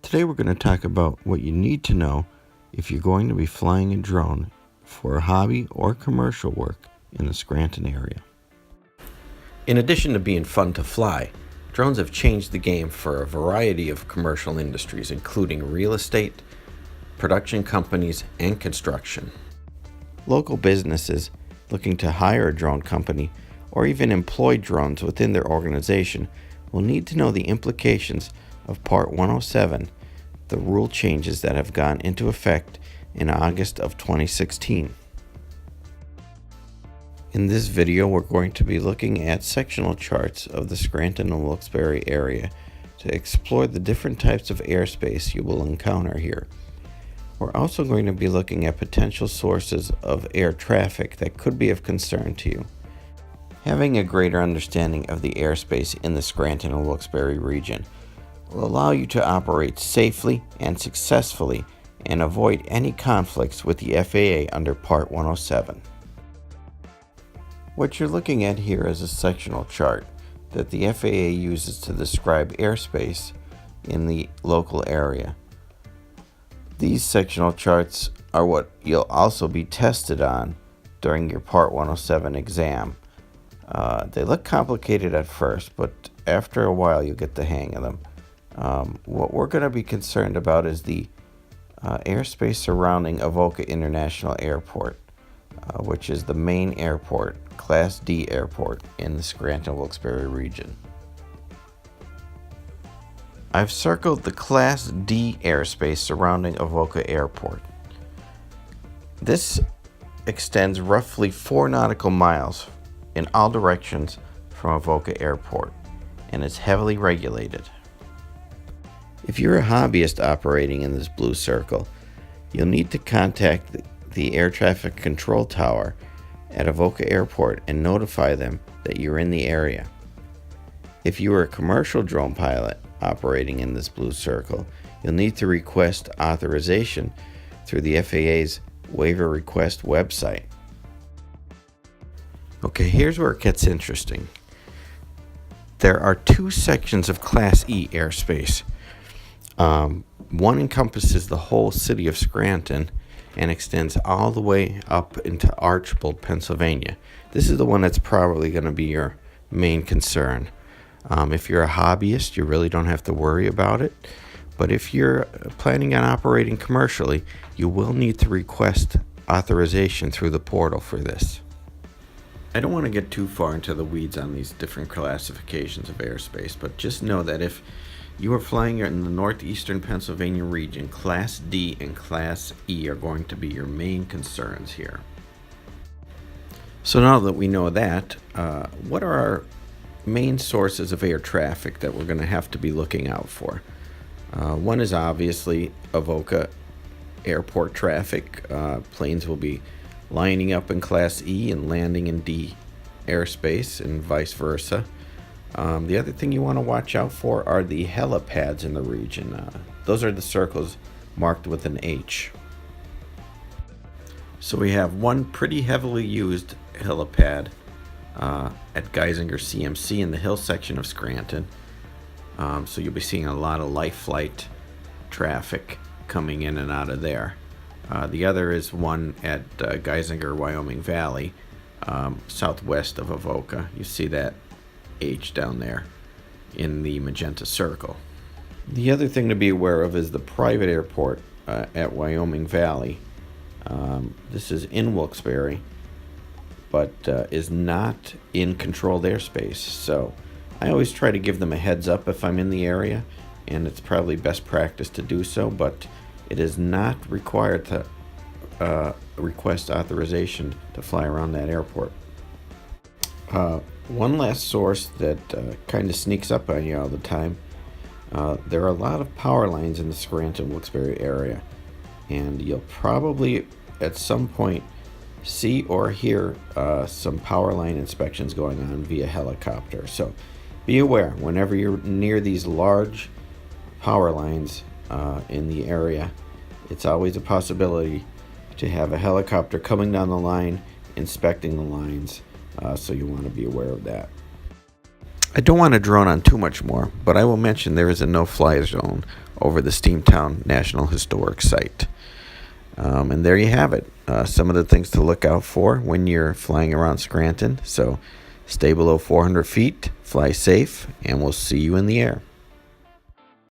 Today we're going to talk about what you need to know if you're going to be flying a drone for hobby or commercial work in the Scranton area. In addition to being fun to fly, drones have changed the game for a variety of commercial industries, including real estate, production companies, and construction. Local businesses looking to hire a drone company or even employ drones within their organization will need to know the implications of Part 107, the rule changes that have gone into effect in August of 2016. In this video, we're going to be looking at sectional charts of the Scranton and Wilkes-Barre area to explore the different types of airspace you will encounter here. We're also going to be looking at potential sources of air traffic that could be of concern to you. Having a greater understanding of the airspace in the Scranton and Wilkes-Barre region will allow you to operate safely and successfully and avoid any conflicts with the FAA under Part 107. What you're looking at here is a sectional chart that the FAA uses to describe airspace in the local area. These sectional charts are what you'll also be tested on during your Part 107 exam. They look complicated at first, but after a while you'll get the hang of them. What we're going to be concerned about is the airspace surrounding Avoca International Airport, which is the main airport, Class D airport in the Scranton-Wilkes-Barre region. I've circled the Class D airspace surrounding Avoca Airport. This extends roughly 4 nautical miles in all directions from Avoca Airport and is heavily regulated. If you're a hobbyist operating in this blue circle, you'll need to contact the air traffic control tower at Avoca Airport and notify them that you're in the area. If you are a commercial drone pilot operating in this blue circle, you'll need to request authorization through the FAA's waiver request website. Okay, here's where it gets interesting. There are 2 sections of Class E airspace. One encompasses the whole city of Scranton and extends all the way up into Archbold, Pennsylvania. This is the one that's probably going to be your main concern. If you're a hobbyist, you really don't have to worry about it. But if you're planning on operating commercially, you will need to request authorization through the portal for this. I don't want to get too far into the weeds on these different classifications of airspace, but just know that if you are flying in the northeastern Pennsylvania region, Class D and Class E are going to be your main concerns here. So now that we know that, what are our main sources of air traffic that we're going to have to be looking out for? One is obviously Avoca Airport traffic. Planes will be lining up in Class E and landing in D Airspace and vice versa. The other thing you want to watch out for are the helipads in the region. Those are the circles marked with an H. So we have one pretty heavily used helipad at Geisinger CMC in the hill section of Scranton. So you'll be seeing a lot of light flight traffic coming in and out of there. The other is one at Geisinger, Wyoming Valley, southwest of Avoca. You see that H down there in the magenta circle. The other thing to be aware of is the private airport at Wyoming Valley. This is in Wilkes-Barre, but is not in controlled airspace. So I always try to give them a heads up if I'm in the area, and it's probably best practice to do so, but it is not required to request authorization to fly around that airport. One last source that kind of sneaks up on you all the time, there are a lot of power lines in the Scranton-Wilkes-Barre area, and you'll probably at some point see or hear some power line inspections going on via helicopter. So be aware whenever you're near these large power lines in the area, it's always a possibility to have a helicopter coming down the line, inspecting the lines, so you want to be aware of that. I don't want to drone on too much more, but I will mention there is a no-fly zone over the Steamtown National Historic Site. And there you have it. Some of the things to look out for when you're flying around Scranton. So stay below 400 feet, fly safe, and we'll see you in the air.